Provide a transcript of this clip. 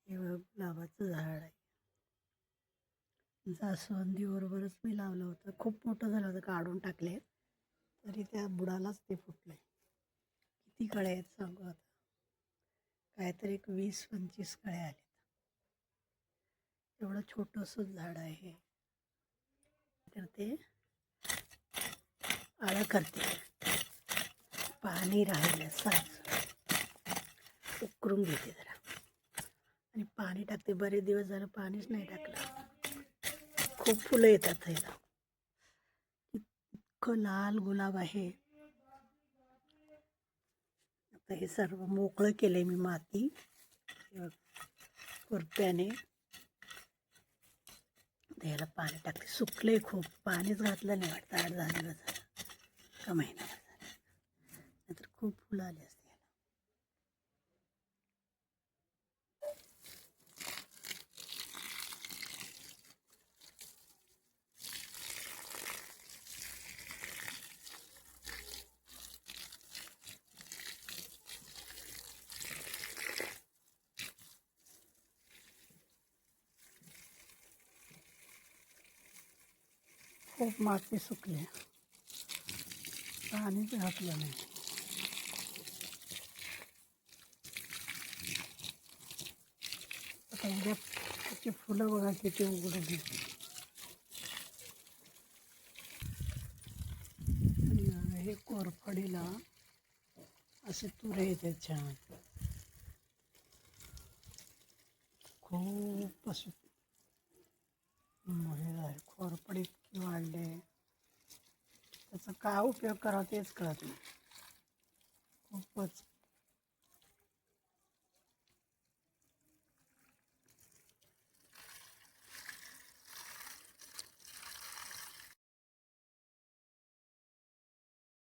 हे बघ गुलाबाचं झाड आहे. जास्वंदीबरोबरच मी लावलं होतं. खूप मोठं झालं होतं, काढून टाकले तरी त्या बुडालाच ते फुटले. किती कळे आहेत सांगू आता. काहीतरी एक 20-25 कळे आलेत. एवढं छोटंसं झाड आहे हे. तर ते आळं करते. पाणी राहिलं साच उकरून घेते जरा आणि पाणी टाकते. बरेच दिवस झालं पाणीच नाही टाकलं. खूप फुलं येतात ह्याला. इतकं लाल गुलाब आहे. आता हे सर्व मोकळं केलंय मी माती खुरप्याने. त्याला पाणी टाकते. सुकले खूप, पाणीच घातलं नाही वाटतं. 8-10 दिवस झालं का महिनाभर झाला. नाहीतर खूप फुलं आली असते. खूप माती सुकली, पाणीच घातलं नाही. आता उद्या त्याची फुलं बघा किती उघडली. आणि हे कोरफडीला असे तुरे येते छान. खूप असं हे आहे. कोरफड इतकी वाढले, त्याचा काय उपयोग करावा तेच कळत नाही. खूपच